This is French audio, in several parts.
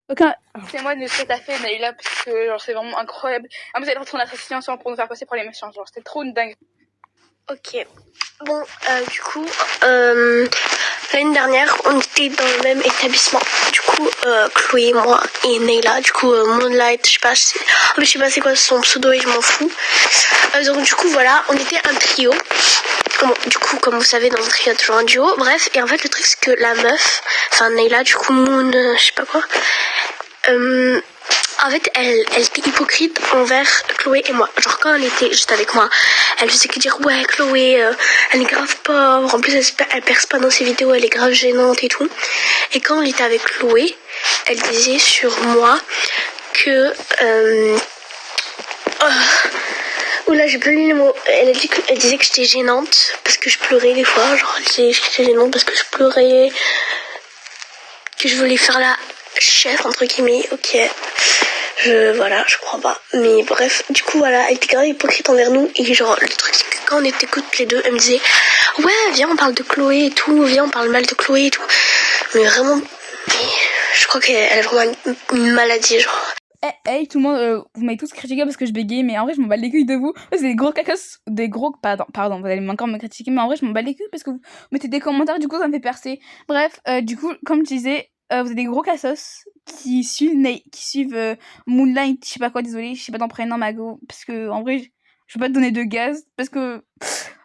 Aucun. C'est moi de ce que t'as fait, Naïla, parce que genre c'est vraiment incroyable. En plus, elle retourne à sa situation pour nous faire passer pour les méchants. Genre, c'était trop une dingue. Ok. Bon, du coup, l'année dernière, on était dans le même établissement. Du coup, Chloé, moi et Neyla. Du coup, Moonlight, je sais pas c'est quoi son pseudo et je m'en fous. Donc du coup, voilà, on était un trio. Bon, du coup, comme vous savez, dans le trio, il y a toujours un duo. Bref, et en fait, le truc, c'est que la meuf, enfin Neyla, du coup, Moon, je sais pas quoi, en fait, elle était hypocrite envers Chloé et moi. Genre, quand elle était juste avec moi, elle faisait que dire, ouais, Chloé, elle est grave pauvre. En plus, elle perce pas dans ses vidéos, elle est grave gênante et tout. Et quand elle était avec Chloé, elle disait sur moi que... Oula, j'ai pas lu les mots. Elle disait que j'étais gênante parce que je pleurais des fois. Genre, elle disait que j'étais gênante parce que je pleurais. Que je voulais faire la chef, entre guillemets. Ok. Voilà, je crois pas. Mais bref, du coup, voilà, elle était grave hypocrite envers nous. Et genre, le truc, c'est que quand on était toutes les deux, elle me disait, ouais, viens, on parle de Chloé et tout. Viens, on parle mal de Chloé et tout. Mais vraiment, je crois qu'elle a vraiment une maladie, genre. Hey, tout le monde, vous m'avez tous critiqué parce que je bégayais, mais en vrai, je m'en bats les couilles de vous. C'est des gros cacos, pardon, vous allez encore me critiquer, mais en vrai, je m'en bats les couilles parce que vous mettez des commentaires, du coup, ça me fait percer. Bref, du coup, comme je disais, vous êtes des gros cassos qui suivent Moonlight, je sais pas quoi, désolé, je sais pas ton prénom, Mago, parce que, en vrai, je vais pas te donner de gaz, parce que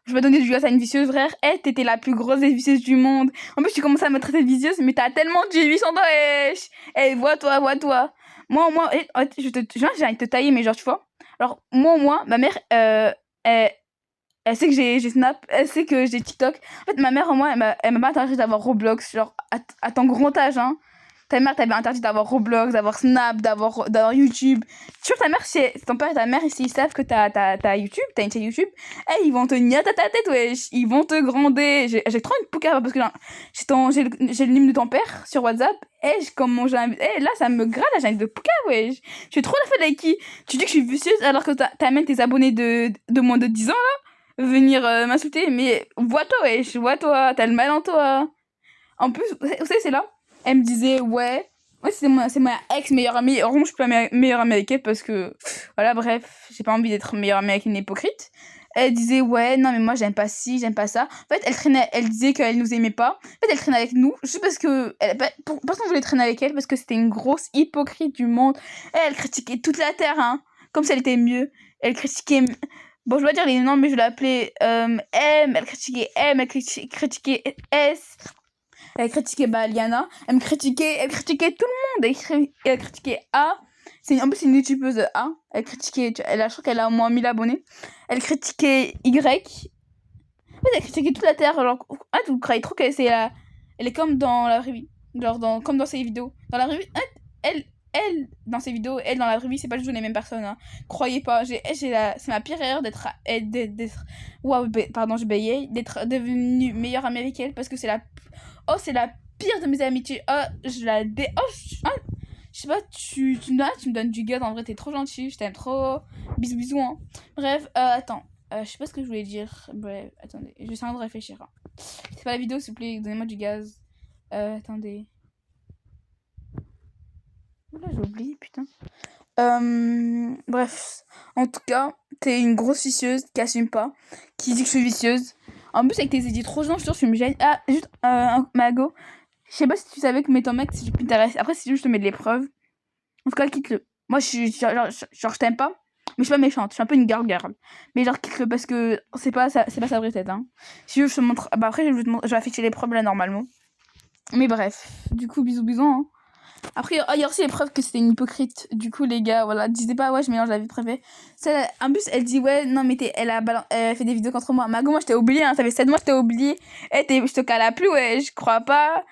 je vais donner du gaz à une vicieuse, frère. T'étais la plus grosse des vicieuses du monde. En plus, tu commences à me traiter de vicieuse, mais t'as tellement de 800 ans, vois-toi. Moi, j'ai envie de te tailler, mais genre, tu vois. Alors, moi, ma mère, elle sait que j'ai Snap, elle sait que j'ai TikTok. En fait, ma mère, moi, elle m'a pas interdit d'avoir Roblox, genre, à ton grand âge, hein. Ta mère t'avait interdit d'avoir Roblox, d'avoir Snap, d'avoir YouTube. Tu vois, ta mère, ton père et ta mère, s'ils savent que t'as YouTube, t'as une chaîne YouTube, ils vont te nier à ta tête, wesh. Ils vont te gronder. J'ai trop une poucave parce que j'ai le numéro de ton père sur WhatsApp. Comment j'ai là, ça me gratte, là, j'ai envie de poucave, wesh. Je suis trop la fête avec qui. Tu dis que je suis vicieuse alors que t'amènes tes abonnés de moins de 10 ans, là, venir m'insulter. Mais vois-toi, wesh, vois-toi, t'as le mal en toi. En plus, vous savez, c'est là. Elle me disait, ouais, c'est ma ex meilleure amie. Heureusement, je suis pas meilleure amie avec elle parce que, voilà, bref, j'ai pas envie d'être meilleure amie avec une hypocrite. Elle disait, ouais, non, mais moi, j'aime pas ci, j'aime pas ça. En fait, elle disait qu'elle nous aimait pas. En fait, elle traînait avec nous, juste parce que, personne voulait traîner avec elle parce que c'était une grosse hypocrite du monde. Elle critiquait toute la terre, hein, comme si elle était mieux. Elle critiquait, bon, je dois dire les noms, mais je l'appelais M, elle critiquait M, elle critiquait S. Elle critiquait Liana, elle critiquait tout le monde, elle critiquait A, en plus c'est une youtubeuse A, je crois qu'elle a au moins 1000 abonnés, elle critiquait Y, en fait elle critiquait toute la terre, genre, vous croyez trop qu'elle elle est comme dans la revue, genre comme dans ses vidéos, dans la revue, elle, dans ses vidéos, elle dans la revue, c'est pas du tout les mêmes personnes, hein. Croyez pas, c'est ma pire erreur pardon, je bégayais, d'être devenue meilleure amie avec elle, parce que c'est la pire de mes amitiés. Oh, je sais pas, tu me donnes du gaz, en vrai, t'es trop gentil, je t'aime trop. Bisous, bisous, hein. Bref, attends. Je sais pas ce que je voulais dire. Bref, attendez, je vais essayer de réfléchir. Hein. C'est pas la vidéo, s'il vous plaît, donnez-moi du gaz. Attendez. Oula, j'ai oublié, putain. Bref, en tout cas, t'es une grosse vicieuse qui assume pas, qui dit que je suis vicieuse. En plus, avec tes idées trop gênantes, je me gêne. Ah, juste, Mago, je sais pas si tu savais que ton mec, si tu t'intéresses. Après, si je te mets de l'épreuve. En tout cas, quitte-le. Moi, je suis genre, je t'aime pas, mais je suis pas méchante. Je suis un peu une girl. Mais genre, quitte-le parce que c'est pas sa vraie tête, hein. Si tu veux, je te montre. Bah, après, je vais afficher l'épreuve là, normalement. Mais bref. Du coup, bisous, bisous, hein. Après, il y a aussi les preuves que c'était une hypocrite. Du coup, les gars, voilà, disait pas, ouais, je mélange la vie privée. En plus, elle dit, ouais, non, mais elle a fait des vidéos contre moi. Mago, moi, je t'ai oublié, hein. Ça fait 7 mois, je t'ai oublié. Je te cala plus, ouais, je crois pas.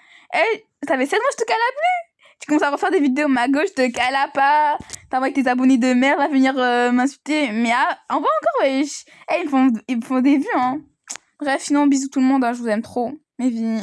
Ça fait 7 mois, je te cala plus. Tu commences à refaire des vidéos, Mago, je te cala pas. T'envoies tes abonnés de merde à venir m'insulter. Mais on va encore, ouais. Ils me font des vues, hein. Bref, sinon, bisous tout le monde, hein, je vous aime trop. Mes vies.